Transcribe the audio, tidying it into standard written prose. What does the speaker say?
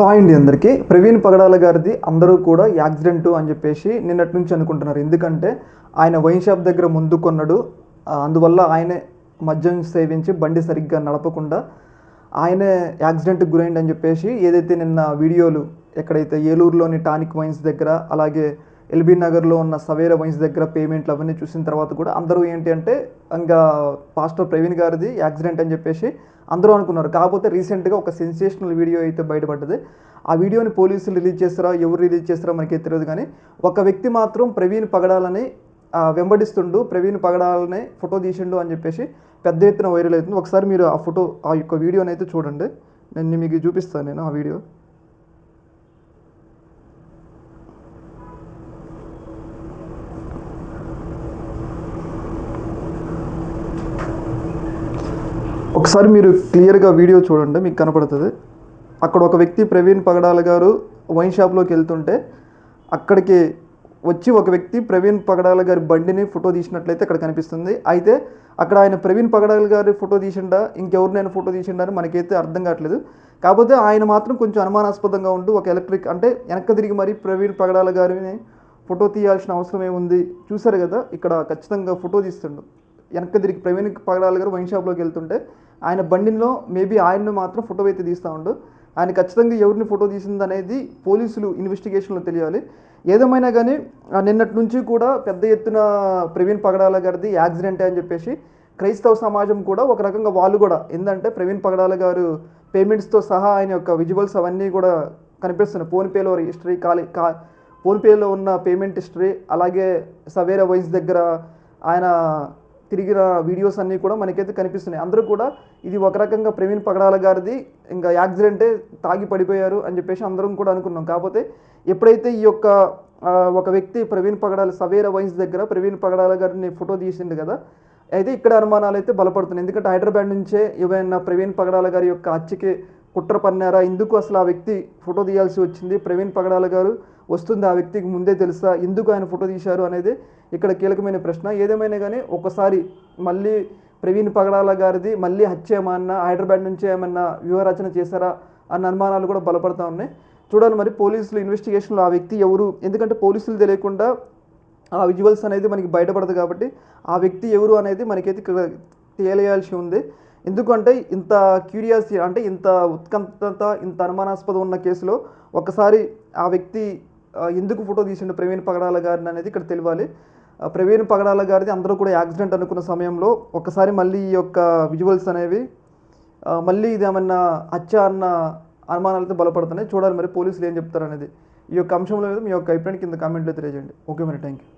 Hi అండి అందరికీ. ప్రవీణ్ పగడాల గారిది అందరూ కూడా యాక్సిడెంట్ అని చెప్పేసి నిన్నటి నుంచి అనుకుంటున్నారు. ఎందుకంటే ఆయన వైన్ షాప్ దగ్గర ముందు కొన్నాడు, అందువల్ల ఆయనే మద్యం సేవించి బండి సరిగ్గా నడపకుండా ఆయనే యాక్సిడెంట్కి గురైంది అని చెప్పేసి ఏదైతే నిన్న వీడియోలు ఎక్కడైతే ఏలూరులోని టానిక్ వైన్స్ దగ్గర, అలాగే ఎల్బీ నగర్లో ఉన్న సవేరా వైన్స్ దగ్గర పేమెంట్లు అవన్నీ చూసిన తర్వాత కూడా అందరూ ఏంటి అంటే ఇంకా పాస్టర్ ప్రవీణ్ గారిది యాక్సిడెంట్ అని చెప్పేసి అందరూ అనుకున్నారు. కాకపోతే రీసెంట్గా ఒక సెన్సేషనల్ వీడియో అయితే బయటపడ్డది. ఆ వీడియోని పోలీసులు రిలీజ్ చేస్తారా, ఎవరు రిలీజ్ చేస్తారో మనకి తెలియదు. కానీ ఒక వ్యక్తి మాత్రం ప్రవీణ్ పగడాలని వెంబడిస్తుండు, ప్రవీణ్ పగడాలని ఫోటో తీసిండు అని చెప్పేసి పెద్ద ఎత్తున వైరల్ అవుతుంది. ఒకసారి మీరు ఆ ఫోటో, ఆ యొక్క వీడియోని అయితే చూడండి. నేను మీకు చూపిస్తాను ఆ వీడియో. ఒకసారి మీరు క్లియర్గా వీడియో చూడండి, మీకు కనపడుతుంది. అక్కడ ఒక వ్యక్తి ప్రవీణ్ పగడాల గారు వైన్ షాప్లోకి వెళ్తుంటే అక్కడికి వచ్చి ఒక వ్యక్తి ప్రవీణ్ పగడాల గారి బండిని ఫోటో తీసినట్లయితే అక్కడ కనిపిస్తుంది. అయితే అక్కడ ఆయన ప్రవీణ్ పగడాల గారి ఫోటో తీసిండా, ఇంకెవరినైనా ఫోటో తీసిండా అని మనకైతే అర్థం కావట్లేదు. కాకపోతే ఆయన మాత్రం కొంచెం అనుమానాస్పదంగా ఉంటూ ఒక ఎలక్ట్రిక్ అంటే వెనక్కి తిరిగి మరి ప్రవీణ్ పగడాల గారిని ఫోటో తీయాల్సిన అవసరం ఏముంది, చూసారు కదా ఇక్కడ ఖచ్చితంగా ఫోటో తీస్తుండు. వెనక్కి తిరిగి ప్రవీణ్ పగడాల గారు వైన్ షాప్లోకి వెళ్తుంటే ఆయన బండిలో మేబీ ఆయన్ని మాత్రం ఫోటో అయితే తీస్తూ ఉండు. ఆయన ఖచ్చితంగా ఎవరిని ఫోటో తీసింది అనేది పోలీసులు ఇన్వెస్టిగేషన్లో తెలియాలి. ఏదేమైనా కానీ నిన్నటి నుంచి కూడా పెద్ద ఎత్తున ప్రవీణ్ పగడాల గారిది యాక్సిడెంట్ అని చెప్పేసి క్రైస్తవ సమాజం కూడా ఒక రకంగా వాళ్ళు కూడా ఏంటంటే ప్రవీణ్ పగడాల గారు పేమెంట్స్తో సహా ఆయన యొక్క విజువల్స్ అవన్నీ కూడా కనిపిస్తున్నాయి. ఫోన్పేలో హిస్టరీ ఫోన్పేలో ఉన్న పేమెంట్ హిస్టరీ, అలాగే సవేరా వైన్స్ దగ్గర ఆయన తిరిగిన వీడియోస్ అన్నీ కూడా మనకైతే కనిపిస్తున్నాయి. అందరూ కూడా ఇది ఒక రకంగా ప్రవీణ్ పగడాల గారిది ఇంకా యాక్సిడెంటే, తాగి పడిపోయారు అని చెప్పేసి అందరం కూడా అనుకున్నాం. కాకపోతే ఎప్పుడైతే ఈ యొక్క ఒక వ్యక్తి ప్రవీణ్ పగడాల సవేరా వైన్స్ దగ్గర ప్రవీణ్ పగడాల గారిని ఫోటో తీసిండు కదా, అయితే ఇక్కడ అనుమానాలు అయితే బలపడుతున్నాయి. ఎందుకంటే హైదరాబాద్ నుంచే ఏమైనా ప్రవీణ్ పగడాల గారి యొక్క హత్యకి కుట్ర పన్నారా, ఎందుకు అసలు ఆ వ్యక్తి ఫోటో తీయాల్సి వచ్చింది, ప్రవీణ్ పగడాల గారు వస్తుంది ఆ వ్యక్తికి ముందే తెలుసా, ఎందుకు ఆయన ఫోటో తీశారు అనేది ఇక్కడ కీలకమైన ప్రశ్న. ఏదేమైనా కానీ ఒకసారి మళ్ళీ ప్రవీణ్ పగడాల గారిది మళ్ళీ హత్య ఏమన్నా హైదరాబాద్ నుంచే ఏమన్నా వ్యూహరచన చేశారా అన్న అనుమానాలు కూడా బలపడుతూ ఉన్నాయి. చూడాలి మరి పోలీసులు ఇన్వెస్టిగేషన్లో ఆ వ్యక్తి ఎవరు, ఎందుకంటే పోలీసులు తెలియకుండా ఆ విజువల్స్ అనేది మనకి బయటపడదు కాబట్టి ఆ వ్యక్తి ఎవరు అనేది మనకైతే తెలియాల్సి ఉంది. ఎందుకంటే ఇంత క్యూరియాసిటీ అంటే ఇంత ఉత్కంఠత, ఇంత అనుమానాస్పదం ఉన్న కేసులో ఒకసారి ఆ వ్యక్తి ఎందుకు ఫోటో తీసిండు ప్రవీణ్ పగడాల గారిని అనేది ఇక్కడ తెలియాలి. ప్రవీణ్ పగడాల గారిది అందరూ కూడా యాక్సిడెంట్ అనుకున్న సమయంలో ఒకసారి మళ్ళీ ఈ యొక్క విజువల్స్ అనేవి మళ్ళీ ఇది ఏమన్నా హత్య అన్న అనుమానాలతో బలపడుతున్నాయి. చూడాలి మరి పోలీసులు ఏం చెప్తారు అనేది. ఈ యొక్క అంశంలో మీ యొక్క అభిప్రాయాన్ని కింద కామెంట్లో తెలియజేయండి. ఓకే మరి, థ్యాంక్ యూ.